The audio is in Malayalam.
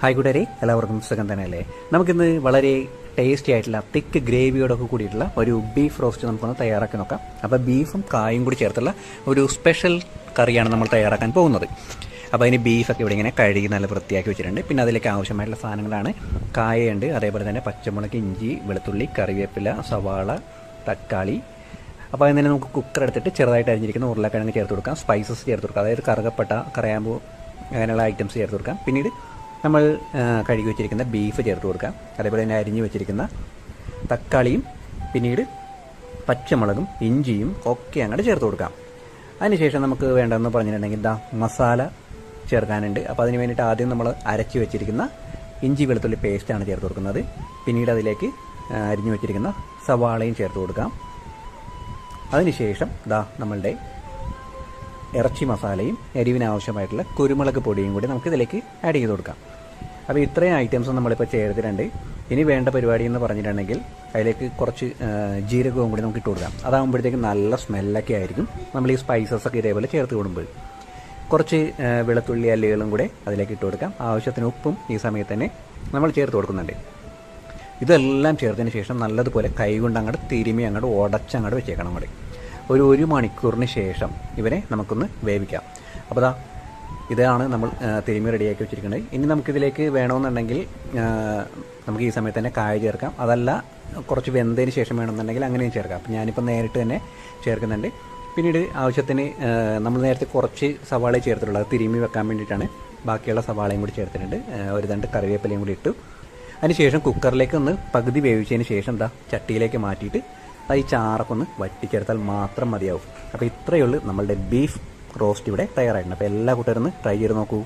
ഹായ് കൂട്ടുകാരെ, എല്ലാവർക്കും സുഖം തന്നെയല്ലേ. നമുക്കിന്ന് വളരെ ടേസ്റ്റി ആയിട്ടുള്ള തിക്ക് ഗ്രേവിയോടൊക്കെ കൂടിയിട്ടുള്ള ഒരു ബീഫ് റോസ്റ്റ് നമുക്കൊന്ന് തയ്യാറാക്കി നോക്കാം. അപ്പോൾ ബീഫും കായും കൂടി ചേർത്തുള്ള ഒരു സ്പെഷ്യൽ കറിയാണ് നമ്മൾ തയ്യാറാക്കാൻ പോകുന്നത്. അപ്പോൾ അതിന് ബീഫൊക്കെ ഇവിടെ ഇങ്ങനെ കഴുകി നല്ല വൃത്തിയാക്കി വെച്ചിട്ടുണ്ട്. പിന്നെ അതിലേക്ക് ആവശ്യമായിട്ടുള്ള സാധനങ്ങളാണ് കായയുണ്ട്, അതേപോലെ തന്നെ പച്ചമുളക്, ഇഞ്ചി, വെളുത്തുള്ളി, കറിവേപ്പില, സവാള, തക്കാളി. അപ്പോൾ അതിന് തന്നെ നമുക്ക് കുക്കർ എടുത്തിട്ട് ചെറുതായിട്ട് അരിഞ്ഞിരിക്കുന്ന ഉരുളക്കിഴങ്ങ് ചേർത്ത് കൊടുക്കാം. സ്പൈസസ് ചേർത്ത് കൊടുക്കാം, അതായത് കറുകപ്പട്ട, കറയാമ്പൂ, അങ്ങനെയുള്ള ഐറ്റംസ് ചേർത്ത് കൊടുക്കാം. പിന്നീട് നമ്മൾ കഴുകി വെച്ചിരിക്കുന്ന ബീഫ് ചേർത്ത് കൊടുക്കാം. അതേപോലെ തന്നെ അരിഞ്ഞ് വെച്ചിരിക്കുന്ന തക്കാളിയും പിന്നീട് പച്ചമുളകും ഇഞ്ചിയും ഒക്കെ അങ്ങോട്ട് ചേർത്ത് കൊടുക്കാം. അതിനുശേഷം നമുക്ക് വേണ്ടതെന്ന് പറഞ്ഞിട്ടുണ്ടെങ്കിൽ മസാല ചേർക്കാനുണ്ട്. അപ്പോൾ അതിന് വേണ്ടിയിട്ട് ആദ്യം നമ്മൾ അരച്ച് വെച്ചിരിക്കുന്ന ഇഞ്ചി വെളുത്തുള്ളി പേസ്റ്റാണ് ചേർത്ത് കൊടുക്കുന്നത്. പിന്നീട് അതിലേക്ക് അരിഞ്ഞ് വെച്ചിരിക്കുന്ന സവാളയും ചേർത്ത് കൊടുക്കാം. അതിനുശേഷം നമ്മളുടെ ഇറച്ചി മസാലയും എരിവിന് ആവശ്യമായിട്ടുള്ള കുരുമുളക് പൊടിയും കൂടി നമുക്ക് ഇതിലേക്ക് ആഡ് ചെയ്ത് കൊടുക്കാം. അപ്പോൾ ഇത്രയും ഐറ്റംസ് നമ്മളിപ്പോൾ ചേർത്തിട്ടുണ്ട്. ഇനി വേണ്ട പരിപാടി എന്ന് പറഞ്ഞിട്ടുണ്ടെങ്കിൽ അതിലേക്ക് കുറച്ച് ജീരകവും കൂടി നമുക്ക് ഇട്ട് കൊടുക്കാം. അതാകുമ്പോഴത്തേക്ക് നല്ല സ്മെല്ലൊക്കെ ആയിരിക്കും നമ്മൾ ഈ സ്പൈസസ് ഒക്കെ ഇതേപോലെ ചേർത്ത് കൊടുക്കുമ്പോൾ. കുറച്ച് വെളുത്തുള്ളി അല്ലികളും കൂടെ അതിലേക്ക് ഇട്ട് കൊടുക്കാം. ആവശ്യത്തിന് ഉപ്പും ഈ സമയത്ത് തന്നെ നമ്മൾ ചേർത്ത് കൊടുക്കുന്നുണ്ട്. ഇതെല്ലാം ചേർത്തതിന് ശേഷം നല്ലതുപോലെ കൈകൊണ്ട് അങ്ങോട്ട് തിരുമി അങ്ങോട്ട് ഉടച്ചങ്ങോട്ട് വെച്ചേക്കണം. അങ്ങോട്ട് ഒരു മണിക്കൂറിന് ശേഷം ഇവരെ നമുക്കൊന്ന് വേവിക്കാം. അപ്പോൾ ഇതാണ് നമ്മൾ തിരുമി റെഡിയാക്കി വെച്ചിരിക്കുന്നത്. ഇനി നമുക്കിതിലേക്ക് വേണമെന്നുണ്ടെങ്കിൽ നമുക്ക് ഈ സമയത്ത് തന്നെ കായ ചേർക്കാം. അതല്ല കുറച്ച് വെന്തതിന് ശേഷം വേണമെന്നുണ്ടെങ്കിൽ അങ്ങനെയും ചേർക്കാം. അപ്പോൾ ഞാനിപ്പോൾ നേരിട്ട് തന്നെ ചേർക്കുന്നുണ്ട്. പിന്നീട് ആവശ്യത്തിന് നമ്മൾ നേരത്തെ കുറച്ച് സവാള ചേർത്തിട്ടുള്ളത് തിരുമി വെക്കാൻ വേണ്ടിയിട്ടാണ്. ബാക്കിയുള്ള സവാളയും കൂടി ചേർത്തിട്ടുണ്ട്. ഒരു രണ്ട് കറിവേപ്പിലയും കൂടി ഇട്ടു. അതിനുശേഷം കുക്കറിലേക്ക് ഒന്ന് പകുതി വേവിച്ചതിന് ശേഷം ചട്ടിയിലേക്ക് മാറ്റിയിട്ട് ഈ ചാറൊക്കെ ഒന്ന് വറ്റിച്ചെടുത്താൽ മാത്രം മതിയാവും. അപ്പോൾ ഇത്രയേ ഉള്ളൂ നമ്മളുടെ ബീഫ് റോസ്റ്റ് ഇവിടെ തയ്യാറായിട്ടുണ്ട്. അപ്പോൾ എല്ലാ കൂട്ടുകാരും ട്രൈ ചെയ്ത് നോക്കൂ.